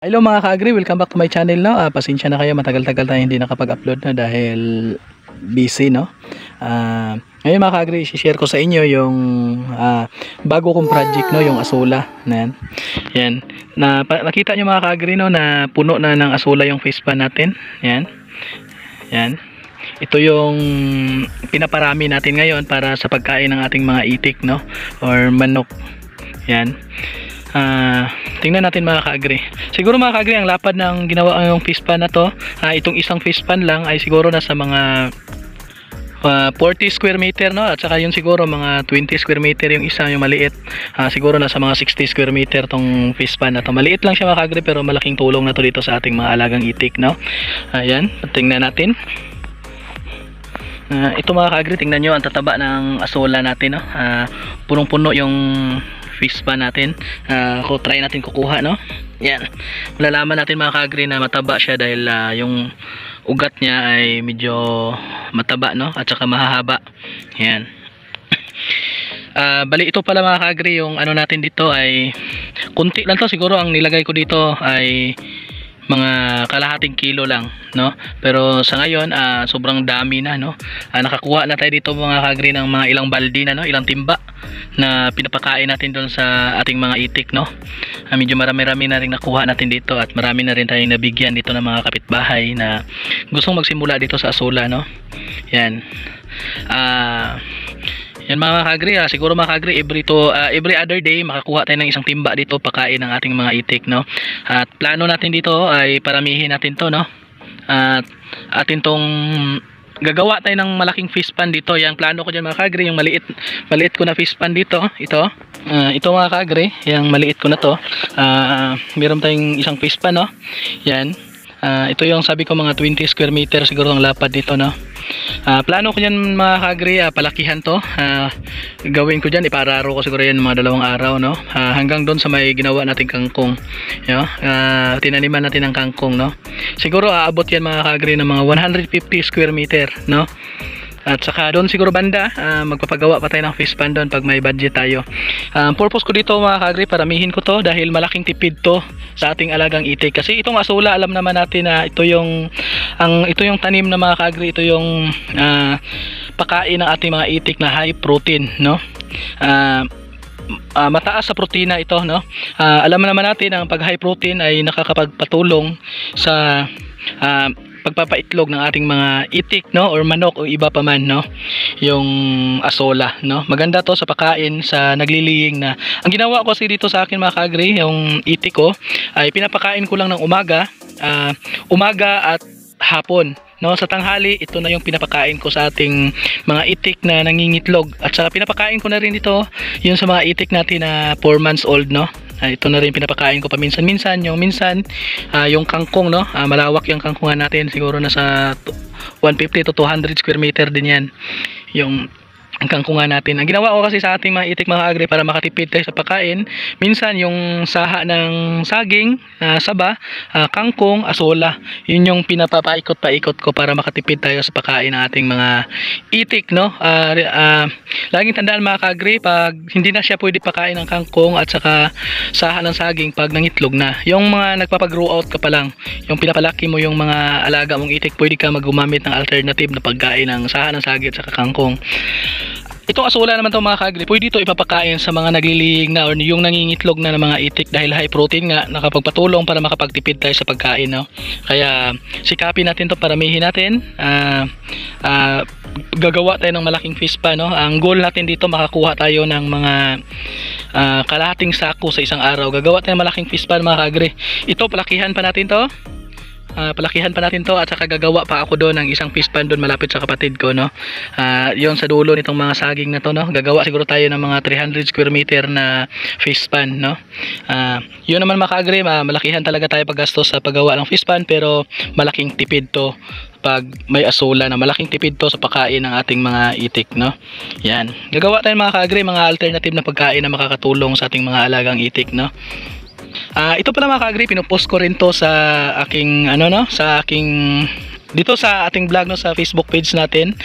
Hello mga ka-agri, welcome back to my channel no. Pasensya na kayo, matagal-tagal tayo hindi nakapag-upload no dahil busy no. Ngayon mga ka-agri, i-share ko sa inyo yung bago kong project no, yung asula na yan. Yan. Nakita nyo mga ka-agri no na puno na ng asula yung face pan natin. Yan. Yan. Ito yung pinaparami natin ngayon para sa pagkain ng ating mga itik no or manok. Yan. Tingnan natin mga ka-agri. Siguro mga ka-agri, ang lapad ng ginawa yung fish pan na to, itong isang fish pan lang ay siguro nasa mga 40 square meter no, at saka yun siguro mga 20 square meter yung isa, yung maliit. Siguro nasa mga 60 square meter tong fish pan na to. Maliit lang siya mga ka-agri pero malaking tulong na to dito sa ating mga alagang itik no. Ayan, tingnan natin. Ito mga ka-agri, tingnan nyo ang tataba ng asula natin no. Punong-puno yung fish pan natin. Try natin kukuha no. Yan. Malalaman natin mga ka-agri na mataba siya dahil yung ugat niya ay medyo mataba no at saka mahahaba. Yan. Bali ito pala mga ka-agri, yung ano natin dito ay kunti lang to, siguro ang nilagay ko dito ay mga kalahating kilo lang no, pero sa ngayon sobrang dami na no. Nakakuha na tayo dito mga ka-agri ng mga ilang baldi na no, ilang timba na pinapakain natin doon sa ating mga itik no. Medyo marami-rami na rin nakuha natin dito at marami na rin tayong nabigyan dito ng mga kapitbahay na gustong magsimula dito sa asula no. Yan. Yan mga ka-agri, siguro mga ka-agri every other day makakuha tayo ng isang timba dito pakain ng ating mga itik no. At plano natin dito ay paramihin natin to no. At atin tong gagawa tayo ng malaking fish pan dito. Yang plano ko diyan mga ka-agri, yung maliit ko na fish pan dito, ito mga ka-agri, yung maliit ko na to. Meron tayong isang fish pan no. Yan. Ito yung sabi ko mga 20 square meter siguro ang lapad dito no. Plano ko dyan mga ka-agri, palakihan to. Gawin ko dyan, ipararo ko siguro yan mga 2 araw no. Hanggang doon sa may ginawa natin kangkong, tinaniman natin ng kangkong no. Siguro aabot yan mga ka-agri ng mga 150 square meter no. At saka doon siguro banda, magpapagawa pa tayo ng fish pan doon pag may budget tayo. Purpose ko dito mga ka-agri, paramihin ko to dahil malaking tipid to sa ating alagang itik. Kasi itong asula, alam naman natin na ito yung tanim na mga ka-agri, ito yung pakain ng ating mga itik na high protein no. Mataas sa protina ito no. Alam naman natin ang pag high protein ay nakakapagpatulong sa pagpapaitlog ng ating mga itik no or manok o iba pa man no, yung asola no. Maganda to sa pagkain sa nagliliying na. Ang ginawa ko kasi dito sa akin mga ka-agri, yung itik ko ay pinapakain ko lang ng umaga at hapon no. Sa tanghali ito na yung pinapakain ko sa ating mga itik na nangingitlog, at saka pinapakain ko na rin ito yun sa mga itik natin na 4 months old no. Ito na rin pinapakain ko paminsan-minsan. Yung kangkong no, malawak yung kangkungan natin, siguro nasa 150 to 200 square meter din yan yung ang kangkungan natin. Ang ginawa ko kasi sa ating mga itik mga ka-agri para makatipid tayo sa pagkain, minsan yung saha ng saging, saba, kangkong, asola, yun yung pinapapaikot-paikot ko para makatipid tayo sa pagkain ng ating mga itik no. Laging tandaan mga ka-agri, pag hindi na siya pwede pakain ng kangkong at saka saha ng saging pag nangitlog na, yung mga nagpapagrow out ka pa lang, yung pinapalaki mo yung mga alaga mong itik, pwede ka maggumamit ng alternative na pagkain ng saha ng saging at saka kangkong. Itong asula naman to mga ka-agri, pwede ito ipapakain sa mga nagliliying na or yung nangingitlog na ng mga itik dahil high protein nga, nakapagpatulong para makapagtipid tayo sa pagkain no. Kaya sikapin natin to, paramihin natin. Gagawa tayo ng malaking fish pan no. Ang goal natin dito makakuha tayo ng mga kalahating sako sa isang araw. Gagawa tayo ng malaking fish pan mga ka-agri. Ito palakihan pa natin to. At saka gagawa pa ako doon ng isang fish pan doon malapit sa kapatid ko no. Yon sa dulo nitong mga saging na to no. Gagawa siguro tayo ng mga 300 square meter na fish pan no. Yun naman mga ka-agri, malakihan talaga tayo paggastos sa paggawa ng fish pan, pero malaking tipid to pag may asula na, malaking tipid to sa pagkain ng ating mga itik no. Yan. Gagawa tayo mga ka-agri mga alternative na pagkain na makakatulong sa ating mga alagang itik no. Ito pala mga ka-agri, pinupost ko rin to sa aking dito sa ating vlog no, sa Facebook page natin.